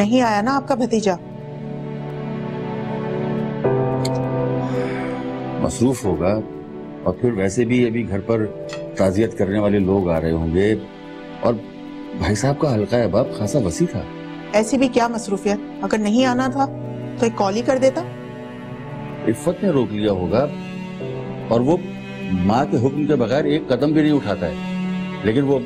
नहीं आया ना आपका भतीजा? मसरूफ होगा, और फिर वैसे भी अभी घर पर ताजियत करने वाले लोग आ रहे होंगे, और भाई साहब का हल्का अहबाब खासा वसी था। ऐसी भी क्या मसरूफियत, अगर नहीं आना था तो एक कॉल ही कर देता। इफ़्फ़त ने रोक लिया होगा, और वो माँ के हुक्म के बगैर एक कदम भी नहीं उठाता है, लेकिन वो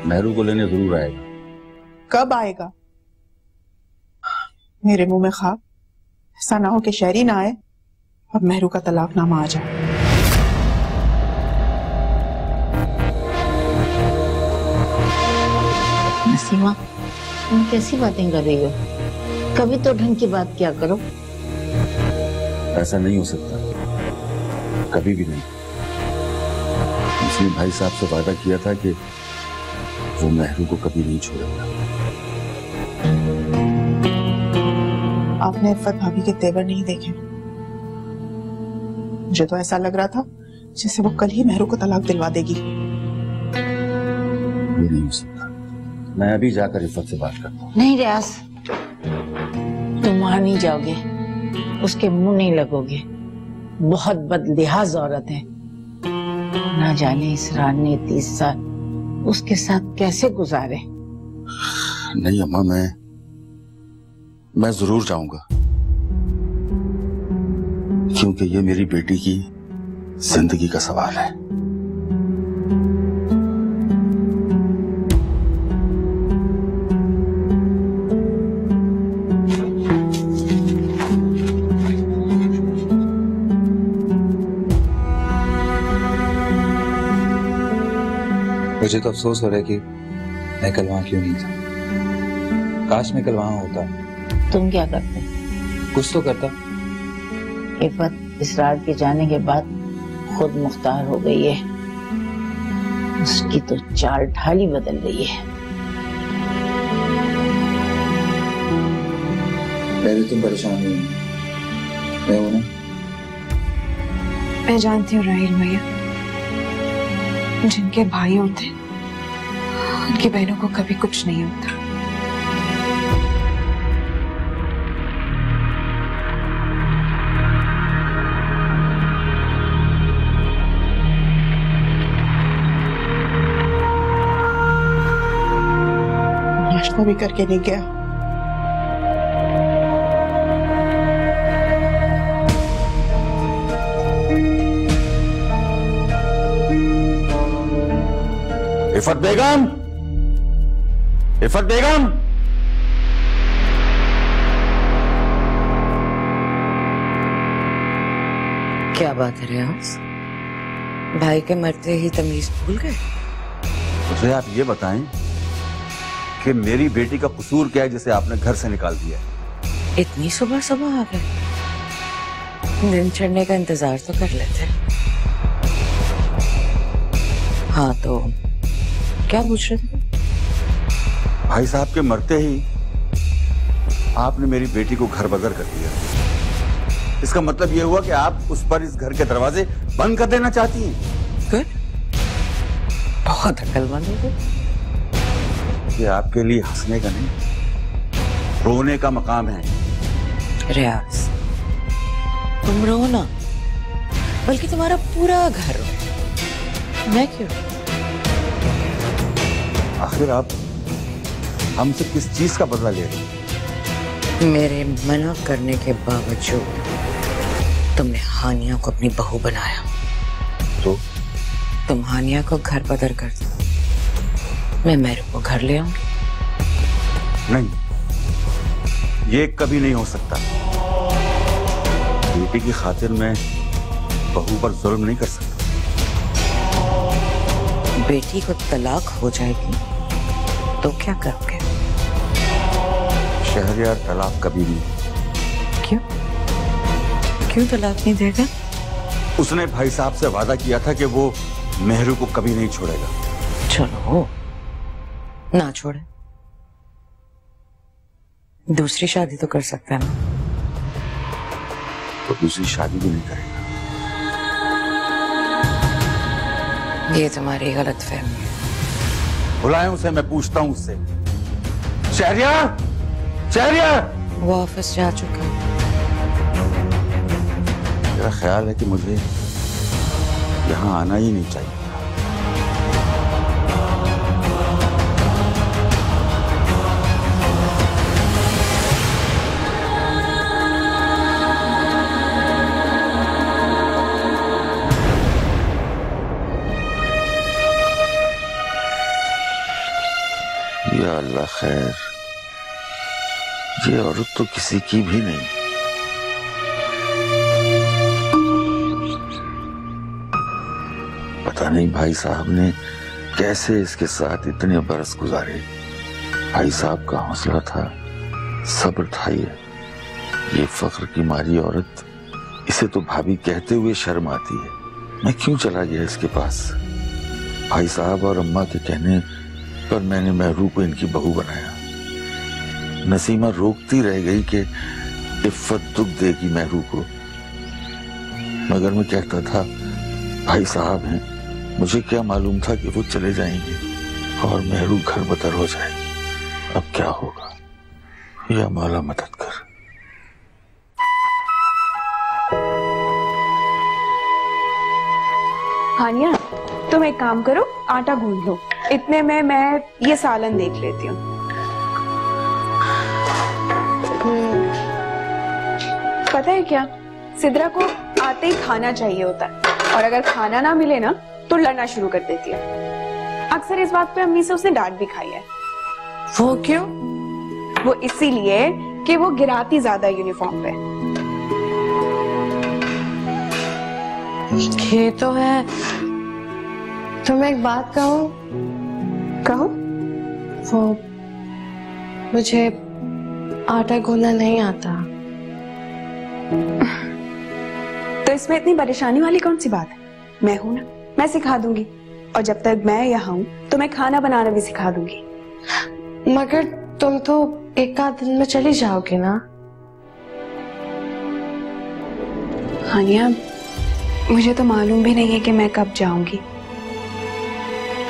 मेहरू को लेने जरूर आएगा। कब आएगा? मेरे मुंह में खाक, ऐसा ना हो कि शहरी ना आए और मेहरू का तलाकनामा आ जाए। नसीमा, तुम कैसी बातें कर रही हो? कभी तो ढंग की बात क्या करो। ऐसा नहीं हो सकता, कभी भी नहीं। उसने भाई साहब से वादा किया था कि वो मेहरू को कभी नहीं छोड़ेगा। आपने इफ़्फ़त भाभी के तेवर नहीं देखे। मुझे तो ऐसा लग रहा था जैसे वो कल ही मेहरू को तलाक दिलवा देगी। ये नहीं हो सकता। मैं अभी जाकर इफ़्फ़त से बात करता हूँ। नहीं रियाज, तुम वहां नहीं जाओगे, उसके मुंह नहीं लगोगे। बहुत बदलिहाज औरत है, ना जाने इस रात ने 30 साल उसके साथ कैसे गुजारे। नहीं अम्मा, मैं जरूर जाऊंगा, क्योंकि ये मेरी बेटी की जिंदगी का सवाल है। मुझे तो अफसोस हो रहा है कि मैं कल वहां क्यों नहीं था। काश मैं कल वहां होता। तुम क्या करते? कुछ तो करता। इफ़्फ़त इस रात के जाने के बाद खुद मुख्तार हो गई है। उसकी तो चाल ढाल ही बदल गई है। पहले तुम परेशान हुई, मैं हूं ना। मैं जानती हूँ राहिल भैया, जिनके भाई होते उनकी बहनों को कभी कुछ नहीं होता। नाश्ता भी करके नहीं गया। इफ़्फ़त बेगम, इफ़्फ़त बेगम, क्या बात है रियाज, भाई के मरते ही तमीज भूल गए? मुझे आप ये बताएं कि मेरी बेटी का कसूर क्या है जिसे आपने घर से निकाल दिया? इतनी सुबह सुबह आ गए? दिन चढ़ने का इंतजार तो कर लेते। हाँ तो क्या पूछ रहे थे? भाई साहब के मरते ही आपने मेरी बेटी को घर बदर कर दिया। इसका मतलब यह हुआ कि आप उस पर इस घर के दरवाजे बंद कर देना चाहती हैं। गुड, बहुत अक्लमंद हो। ये आपके लिए हंसने का नहीं, रोने का मकाम है। रियाज, तुम रो ना, बल्कि तुम्हारा पूरा घर रो। मैं क्यों? आखिर आप हमसे किस चीज का बदला ले रहे हैं? मेरे मना करने के बावजूद तुमने हानिया को अपनी बहू बनाया, तो तुम हानिया को घर बदर कर दो, मैं मेरे को घर ले आऊंगी। नहीं, ये कभी नहीं हो सकता। बेटी की खातिर मैं बहू पर जुल्म नहीं कर सकता। बेटी को तलाक हो जाएगी तो क्या करोगे? शहरयार तलाक कभी नहीं। क्यों? क्यों तलाक नहीं देगा? उसने भाई साहब से वादा किया था कि वो मेहरू को कभी नहीं छोड़ेगा। चलो ना छोड़े, दूसरी शादी तो कर सकता है ना। तो दूसरी शादी भी नहीं करेगा। ये तुम्हारी गलतफहमी है। बुलाएं उसे, मैं पूछता हूं उससे। शहरयार, शहरियार! वो ऑफिस जा चुका है। मेरा ख्याल है कि मुझे यहाँ आना ही नहीं चाहिए। या अल्लाह खैर, ये औरत तो किसी की भी नहीं। पता नहीं भाई साहब ने कैसे इसके साथ इतने बरस गुजारे। भाई साहब का हौसला था, सब्र था। ये फख्र की मारी औरत, इसे तो भाभी कहते हुए शर्म आती है। मैं क्यों चला गया इसके पास? भाई साहब और अम्मा के कहने पर मैंने महरू को इनकी बहू बनाया। नसीमा रोकती रह गई कि इफ्फत दुख देगी महरू को, मगर मैं कहता था भाई साहब हैं, मुझे क्या मालूम था कि वो चले जाएंगे और महरू घर बदर हो जाएगी। अब क्या होगा? या मौला मदद कर। हानिया, तुम एक काम करो, आटा गूंद लो। इतने में मैं ये सालन देख लेती हूँ। पता है क्या, सिद्रा को आते ही खाना चाहिए होता है, और अगर खाना ना मिले ना तो लड़ना शुरू कर देती है। अक्सर इस बात पे अम्मी से उसने डांट भी खाई है। वो क्यों? वो इसीलिए कि वो गिराती ज्यादा यूनिफॉर्म पे। ये तो है। तो मैं एक बात कहूँ? कहो। वो मुझे आटा गूंदना नहीं आता। तो इसमें इतनी परेशानी वाली कौन सी बात है? मैं हूं ना, मैं सिखा दूंगी। और जब तक मैं यहाँ हूं तो मैं खाना बनाना भी सिखा दूंगी। मगर तुम तो एक आध दिन में चली जाओगे ना? हानिया, मुझे तो मालूम भी नहीं है कि मैं कब जाऊंगी।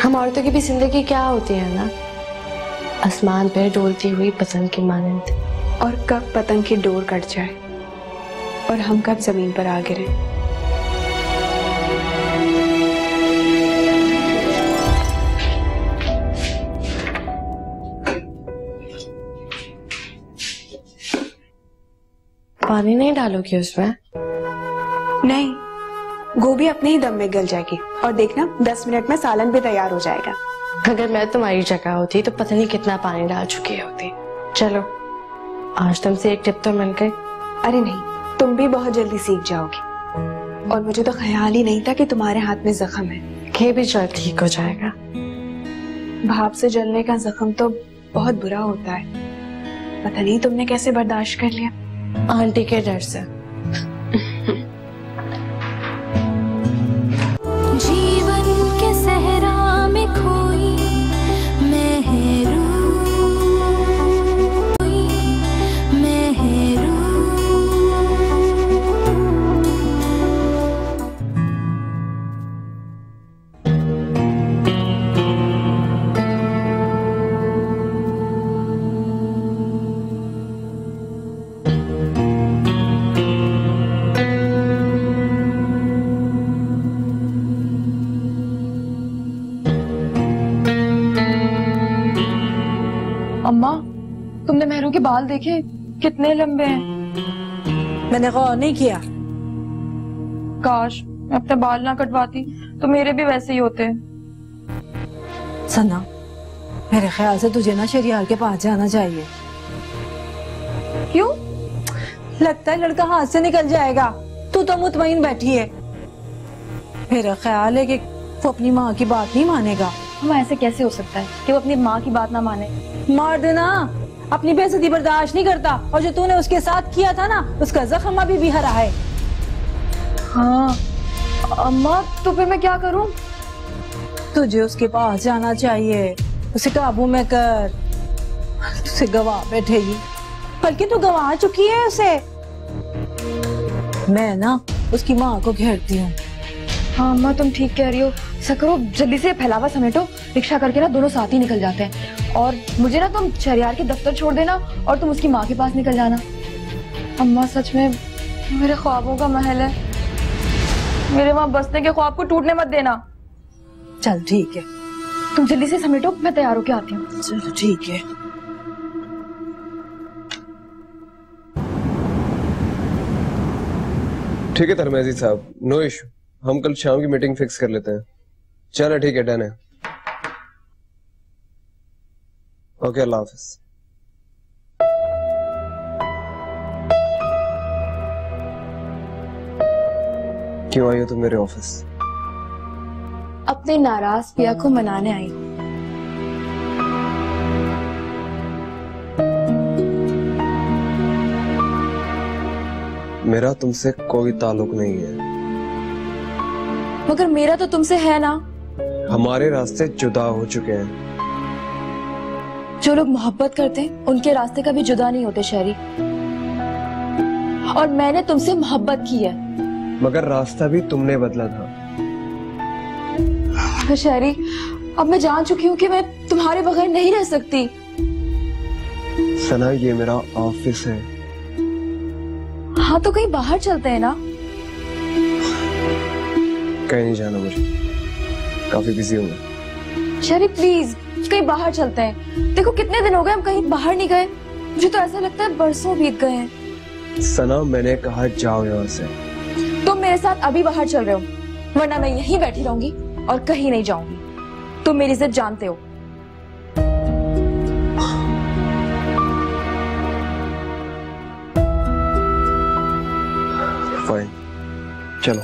हम औरतों की भी जिंदगी क्या होती है ना, आसमान पर डोलती हुई पतंग की मानंद। और कब पतंग की डोर कट जाए और हम कब जमीन पर आ गिरे। पानी नहीं डालोगी उसमें? नहीं, गोभी अपने ही दम में गल जाएगी और देखना 10 मिनट में सालन भी तैयार हो जाएगा। अगर मैं तुम्हारी जगह होती तो पता नहीं कितना पानी डाल चुकी होती। चलो, आज तुमसे एक टिप तो मिल गई। अरे नहीं, तुम भी बहुत जल्दी सीख जाओगी। और मुझे तो ख्याल ही नहीं था कि तुम्हारे हाथ में जख्म है। ये भी जल्द ठीक हो जाएगा। भाप से जलने का जख्म तो बहुत बुरा होता है। पता नहीं तुमने कैसे बर्दाश्त कर लिया। आंटी के डर से। जीवन के सहरा में खोई अम्मा, तुमने मेहरू के बाल देखे? कितने लंबे हैं। मैंने गौर नहीं किया। काश मैं अपने बाल ना कटवाती तो मेरे भी वैसे ही होते। सना, मेरे ख्याल से तुझे ना शरियार के पास जाना चाहिए। क्यों? लगता है लड़का हाथ से निकल जाएगा। तू तो मुतमईन बैठी है। मेरा ख्याल है कि वो अपनी माँ की बात नहीं मानेगा। हम ऐसे कैसे हो सकता है कि वो अपनी माँ की बात ना माने? मार देना, अपनी बेइज्जती बर्दाश्त नहीं करता। और जो तूने उसके साथ किया था ना, उसका जख्म अभी भी हरा है। हाँ अम्मा, तो फिर मैं क्या करूं? तुझे उसके पास जाना चाहिए, उसे काबू में कर। तुझे गवा बैठेगी, बल्कि तू गवा चुकी है उसे। मैं ना उसकी माँ को घेरती हूँ। हाँ अम्मा, तुम ठीक कह रही हो। ऐसा करो, जल्दी से फैलावा समेटो, रिक्शा करके ना दोनों साथ ही निकल जाते हैं। और मुझे ना तुम शहरयार के दफ्तर छोड़ देना और तुम उसकी माँ के पास निकल जाना। अम्मा सच में मेरे ख्वाबों का महल है, मेरे वहां बसने के ख्वाब को टूटने मत देना। चल ठीक है, तुम जल्दी से समेटो, मैं तैयार होके आती हूँ। चलो ठीक है। ठीक है धर्मेजी साहब, नो इशू, हम कल शाम की मीटिंग फिक्स कर लेते हैं। चलो ठीक है, डन है। ओके, अल्लाह हाफिज। क्यों आई हो तुम मेरे ऑफिस? अपने नाराज पिया को मनाने आई। मेरा तुमसे कोई ताल्लुक नहीं है। मगर मेरा तो तुमसे है ना। हमारे रास्ते जुदा हो चुके हैं। जो लोग मोहब्बत करते हैं उनके रास्ते कभी जुदा नहीं होते शहरी, और मैंने तुमसे मोहब्बत की है। मगर रास्ता भी तुमने बदला था। शहरी, अब मैं जान चुकी हूँ कि मैं तुम्हारे बगैर नहीं रह सकती। सना, ये मेरा ऑफिस है। हाँ तो कहीं बाहर चलते हैं ना। कहीं नहीं जाना मुझे, काफी बिजी हूँ मैं। शहरी प्लीज, कहीं बाहर चलते हैं। देखो कितने दिन हो गए हम कहीं बाहर नहीं गए, मुझे तो ऐसा लगता है बरसों बीत गए हैं। सना, मैंने कहा जाओ यहाँ से। तुम मेरे साथ अभी बाहर चल रहे हो, वरना मैं यहीं बैठी रहूंगी और कहीं नहीं जाऊंगी। तुम मेरी इज्जत जानते हो। फाइन, चलो।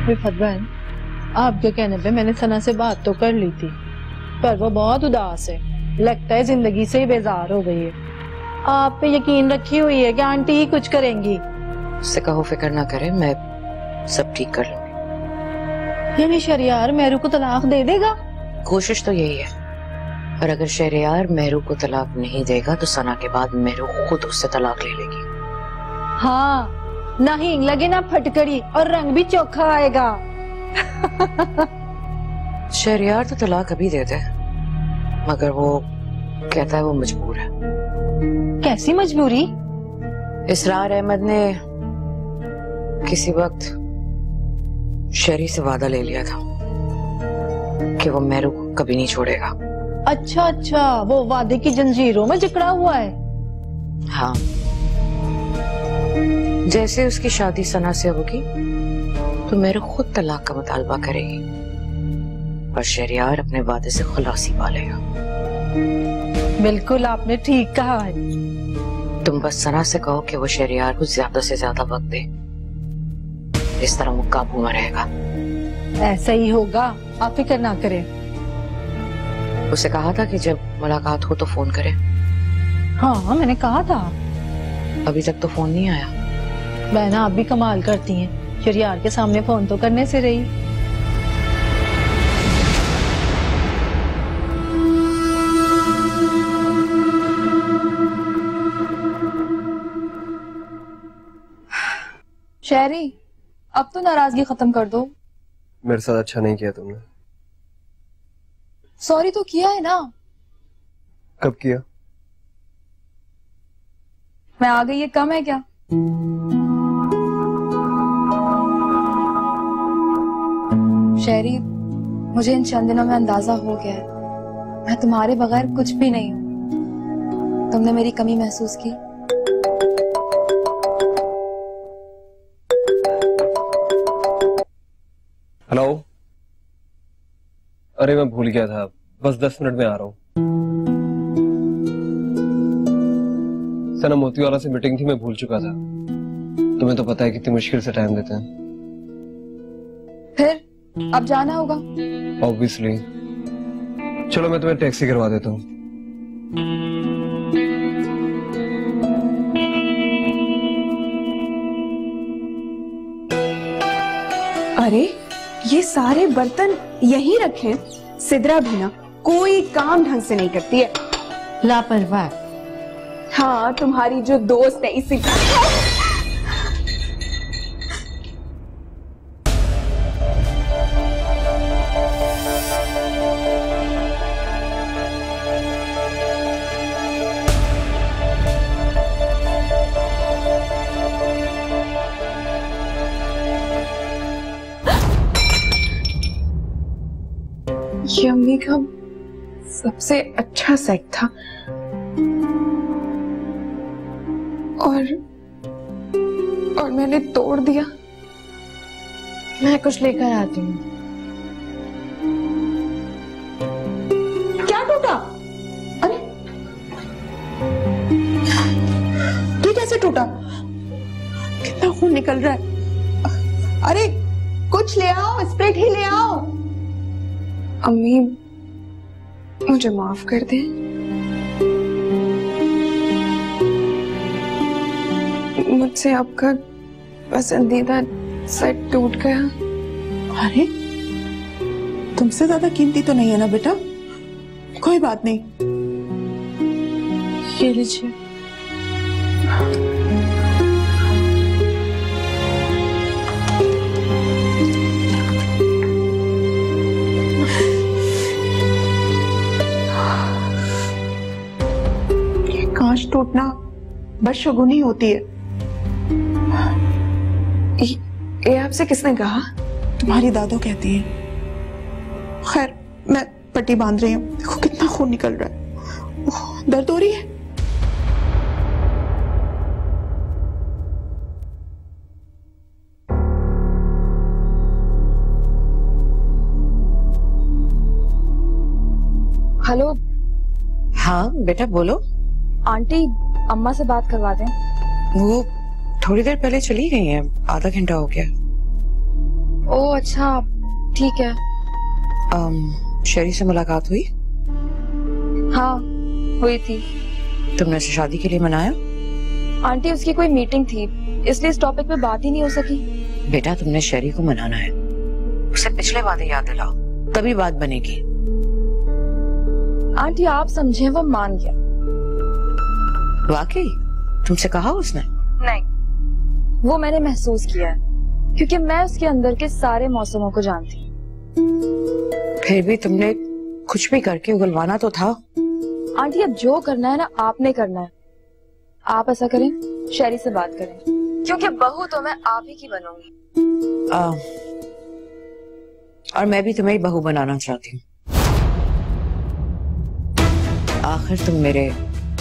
रिफत बहन, आपके कहने पे मैंने सना से बात तो कर ली थी, पर वो बहुत उदास है। लगता है जिंदगी से ही बेजार हो गई है। आप पे यकीन रखी हुई है कि आंटी ही कुछ करेंगी। उससे कहो फिक्र ना करे, मैं सब ठीक कर लूंगी। यानी शहरयार मेहरू को तलाक दे देगा? कोशिश तो यही है, और अगर शहरयार मेहरू को तलाक नहीं देगा तो सना के बाद मेहरू खुद उससे तलाक ले लेगी। हाँ, ना हींग लगे ना फटकड़ी, और रंग भी चोखा आएगा। शहरयार तो तलाक अभी दे दे, मगर वो कहता है वो मजबूर है। कैसी मजबूरी? इसरार अहमद ने किसी वक्त शहरी से वादा ले लिया था कि वो मेहरू को कभी नहीं छोड़ेगा। अच्छा अच्छा, वो वादे की जंजीरों में जकड़ा हुआ है। हाँ, जैसे उसकी शादी सना से होगी तो मेरे खुद तलाक का मुतालबा करेगी, और शहरयार अपने वादे से खुलासी पालेगा। बिल्कुल, आपने ठीक कहा है। तुम बस सना से कहो कि वो शहरयार को ज्यादा से ज्यादा वक्त दे, इस तरह वो काबू में रहेगा। ऐसा ही होगा, आप फिक्र ना करें। उसे कहा था कि जब मुलाकात हो तो फोन करे। हाँ, मैंने कहा था। अभी तक तो फोन नहीं आया। बहना, आप भी कमाल करती हैं, शहरयार के सामने फोन तो करने से रही। शहरी, अब तो नाराजगी खत्म कर दो। मेरे साथ अच्छा नहीं किया तुमने। सॉरी तो किया है ना। कब किया? मैं आ गई, ये कम है क्या? शहरी, मुझे इन चंद दिनों में अंदाजा हो गया है, मैं तुम्हारे बगैर कुछ भी नहीं हूं। तुमने मेरी कमी महसूस की? हेलो। अरे मैं भूल गया था, बस 10 मिनट में आ रहा हूँ। सना, मोतीवाला से मीटिंग थी, मैं भूल चुका था। तुम्हें तो पता है कितनी मुश्किल से टाइम देते हैं। फिर अब जाना होगा। ऑब्वियसली। चलो मैं तुम्हें टैक्सी करवा देता हूँ। अरे ये सारे बर्तन यहीं रखे। सिद्रा भी ना कोई काम ढंग से नहीं करती है। लापरवाह। हाँ, तुम्हारी जो दोस्त है इसी ये अम्मी का सबसे अच्छा सेट था और मैंने तोड़ दिया। मैं कुछ लेकर आती हूँ। क्या टूटा? अरे ये कैसे टूटा? कितना खून निकल रहा है। अरे कुछ ले आओ, स्प्रेट ही ले आओ। अम्मी मुझे माफ कर दें। मुझसे आपका पसंदीदा सेट टूट गया। अरे तुमसे ज्यादा कीमती तो नहीं है ना बेटा? कोई बात नहीं, ये लीजिए। कांच टूटना बदशगुनी होती है। ये आपसे किसने कहा? तुम्हारी दादो कहती है। खैर मैं पट्टी बांध रही हूँ। देखो कितना खून निकल रहा है। ओह, दर्द हो रही है। हेलो। हाँ बेटा बोलो। आंटी अम्मा से बात करवा दें। वो थोड़ी देर पहले चली गई हैं, आधा घंटा हो गया। ओह अच्छा, ठीक है। शेरी से मुलाकात हुई? हाँ हुई थी। तुमने उसे शादी के लिए मनाया? आंटी उसकी कोई मीटिंग थी, इसलिए इस टॉपिक पे बात ही नहीं हो सकी। बेटा तुमने शेरी को मनाना है, उसे पिछले वादे याद दिलाओ, तभी बात बनेगी। आंटी आप समझे, वो मान गया। वाकई? तुमसे कहा उसने? नहीं, वो मैंने महसूस किया है, क्योंकि मैं उसके अंदर के सारे मौसमों को जानती हूँ। फिर भी तुमने कुछ भी करके उगलवाना तो था। आंटी अब जो करना है ना आपने करना है। आप ऐसा करें, शेरी से बात करें, क्योंकि बहू तो मैं आप ही की बनूंगी। और मैं भी तुम्हें बहू बनाना चाहती हूँ। आखिर तुम मेरे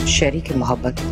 शेरी की मोहब्बत हो।